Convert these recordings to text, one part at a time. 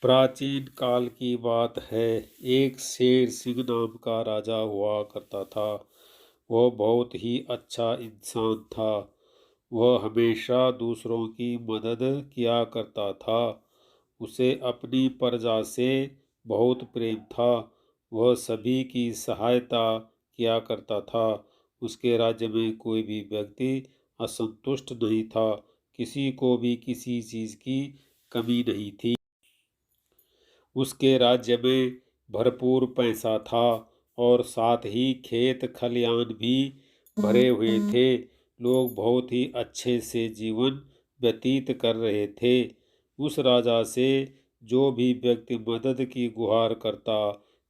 प्राचीन काल की बात है। एक शेर सिंह नाम का राजा हुआ करता था। वह बहुत ही अच्छा इंसान था। वह हमेशा दूसरों की मदद किया करता था। उसे अपनी प्रजा से बहुत प्रेम था। वह सभी की सहायता किया करता था। उसके राज्य में कोई भी व्यक्ति असंतुष्ट नहीं था। किसी को भी किसी चीज़ की कमी नहीं थी। उसके राज्य में भरपूर पैसा था और साथ ही खेत खलियान भी भरे हुए थे। लोग बहुत ही अच्छे से जीवन व्यतीत कर रहे थे। उस राजा से जो भी व्यक्ति मदद की गुहार करता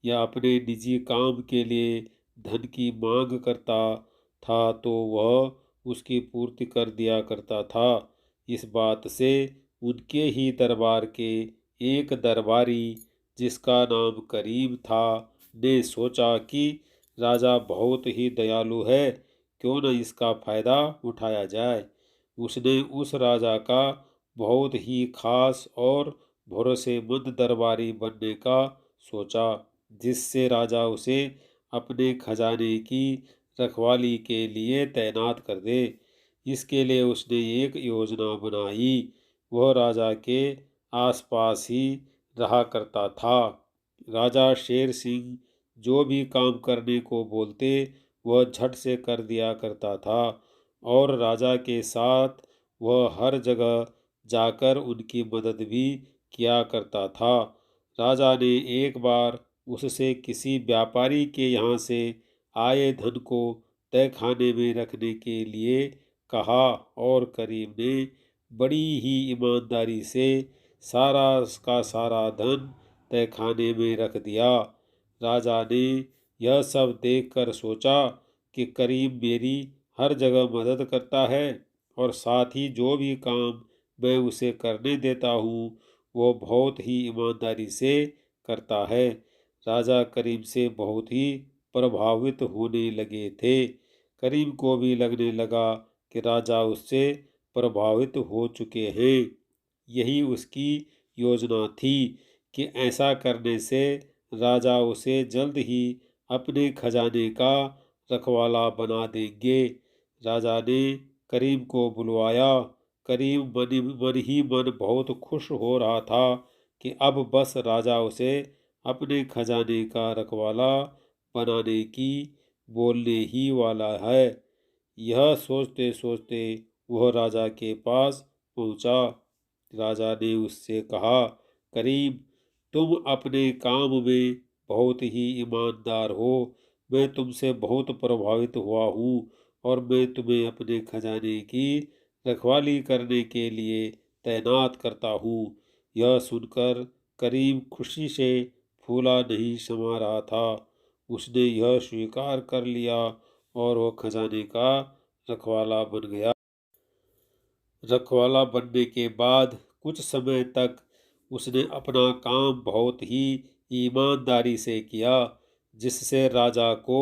या अपने निजी काम के लिए धन की मांग करता था तो वह उसकी पूर्ति कर दिया करता था। इस बात से उनके ही दरबार के एक दरबारी जिसका नाम करीम था ने सोचा कि राजा बहुत ही दयालु है, क्यों न इसका फायदा उठाया जाए। उसने उस राजा का बहुत ही खास और भरोसेमंद दरबारी बनने का सोचा, जिससे राजा उसे अपने खजाने की रखवाली के लिए तैनात कर दे। इसके लिए उसने एक योजना बनाई। वह राजा के आसपास ही रहा करता था। राजा शेर सिंह जो भी काम करने को बोलते वह झट से कर दिया करता था और राजा के साथ वह हर जगह जाकर उनकी मदद भी किया करता था। राजा ने एक बार उससे किसी व्यापारी के यहाँ से आए धन को तय खाने में रखने के लिए कहा और करीम ने बड़ी ही ईमानदारी से सारा का सारा धन तय खाने में रख दिया। राजा ने यह सब देखकर सोचा कि करीम मेरी हर जगह मदद करता है और साथ ही जो भी काम मैं उसे करने देता हूँ वो बहुत ही ईमानदारी से करता है। राजा करीम से बहुत ही प्रभावित होने लगे थे। करीम को भी लगने लगा कि राजा उससे प्रभावित हो चुके हैं। यही उसकी योजना थी कि ऐसा करने से राजा उसे जल्द ही अपने खजाने का रखवाला बना देंगे। राजा ने करीम को बुलवाया। करीम मन ही मन बहुत खुश हो रहा था कि अब बस राजा उसे अपने खजाने का रखवाला बनाने की बोलने ही वाला है। यह सोचते सोचते वह राजा के पास पहुंचा। राजा ने उससे कहा, करीम, तुम अपने काम में बहुत ही ईमानदार हो। मैं तुमसे बहुत प्रभावित हुआ हूँ और मैं तुम्हें अपने खजाने की रखवाली करने के लिए तैनात करता हूँ। यह सुनकर करीम खुशी से फूला नहीं समा रहा था। उसने यह स्वीकार कर लिया और वह खजाने का रखवाला बन गया। रखवाला बनने के बाद कुछ समय तक उसने अपना काम बहुत ही ईमानदारी से किया, जिससे राजा को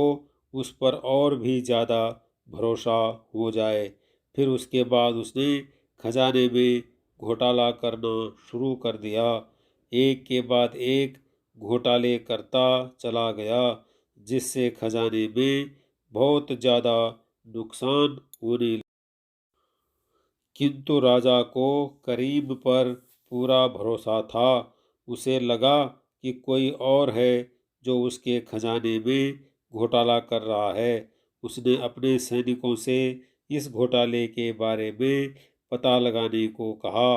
उस पर और भी ज़्यादा भरोसा हो जाए। फिर उसके बाद उसने खजाने में घोटाला करना शुरू कर दिया। एक के बाद एक घोटाले करता चला गया, जिससे खजाने में बहुत ज़्यादा नुकसान होने लगा। किंतु राजा को करीम पर पूरा भरोसा था। उसे लगा कि कोई और है जो उसके खजाने में घोटाला कर रहा है। उसने अपने सैनिकों से इस घोटाले के बारे में पता लगाने को कहा।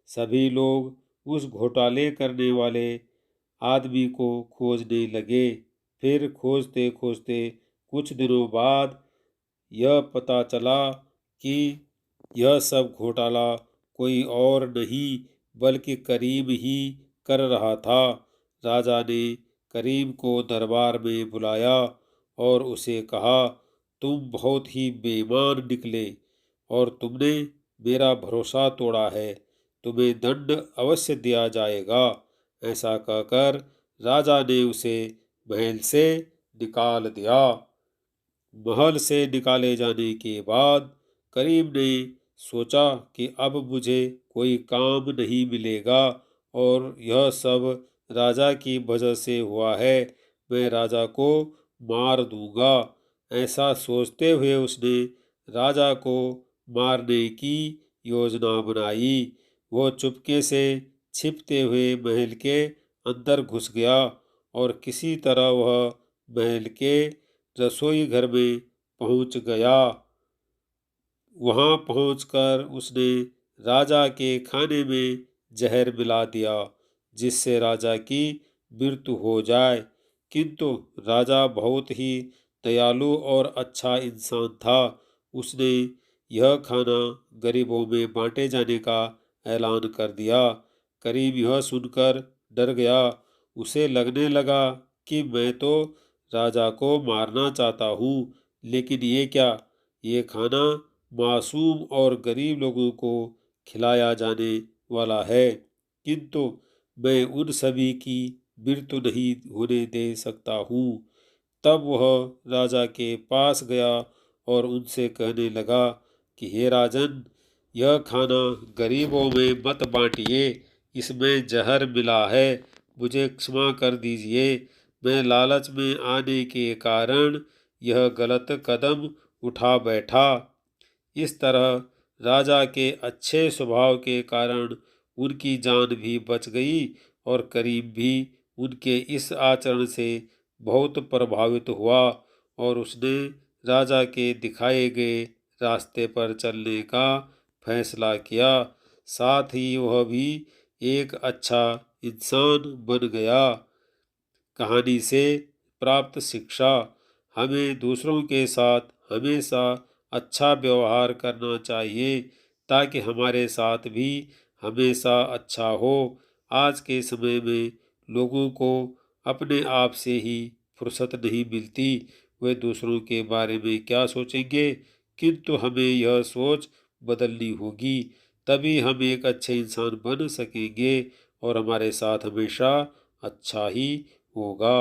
सभी लोग उस घोटाले करने वाले आदमी को खोजने लगे। फिर खोजते खोजते कुछ दिनों बाद यह पता चला कि यह सब घोटाला कोई और नहीं बल्कि करीम ही कर रहा था। राजा ने करीम को दरबार में बुलाया और उसे कहा, तुम बहुत ही बेईमान निकले और तुमने मेरा भरोसा तोड़ा है। तुम्हें दंड अवश्य दिया जाएगा। ऐसा कहकर राजा ने उसे महल से निकाल दिया। महल से निकाले जाने के बाद करीम ने सोचा कि अब मुझे कोई काम नहीं मिलेगा और यह सब राजा की वजह से हुआ है। मैं राजा को मार दूंगा। ऐसा सोचते हुए उसने राजा को मारने की योजना बनाई। वो चुपके से छिपते हुए महल के अंदर घुस गया और किसी तरह वह महल के रसोई घर में पहुंच गया। वहां पहुंचकर उसने राजा के खाने में जहर मिला दिया, जिससे राजा की मृत्यु हो जाए। किंतु राजा बहुत ही दयालु और अच्छा इंसान था। उसने यह खाना गरीबों में बांटे जाने का ऐलान कर दिया। करीम यह सुनकर डर गया। उसे लगने लगा कि मैं तो राजा को मारना चाहता हूँ, लेकिन ये क्या, ये खाना मासूम और गरीब लोगों को खिलाया जाने वाला है, किंतु मैं उन सभी की मृत्यु नहीं होने दे सकता हूँ। तब वह राजा के पास गया और उनसे कहने लगा कि हे राजन, यह खाना गरीबों में मत बांटिए, इसमें जहर मिला है। मुझे क्षमा कर दीजिए। मैं लालच में आने के कारण यह गलत कदम उठा बैठा। इस तरह राजा के अच्छे स्वभाव के कारण उनकी जान भी बच गई और करीम भी उनके इस आचरण से बहुत प्रभावित हुआ और उसने राजा के दिखाए गए रास्ते पर चलने का फैसला किया। साथ ही वह भी एक अच्छा इंसान बन गया। कहानी से प्राप्त शिक्षा: हमें दूसरों के साथ हमेशा अच्छा व्यवहार करना चाहिए ताकि हमारे साथ भी हमेशा अच्छा हो। आज के समय में लोगों को अपने आप से ही फुर्सत नहीं मिलती। वे दूसरों के बारे में क्या सोचेंगे, किंतु हमें यह सोच बदलनी होगी। तभी हम एक अच्छे इंसान बन सकेंगे और हमारे साथ हमेशा अच्छा ही होगा।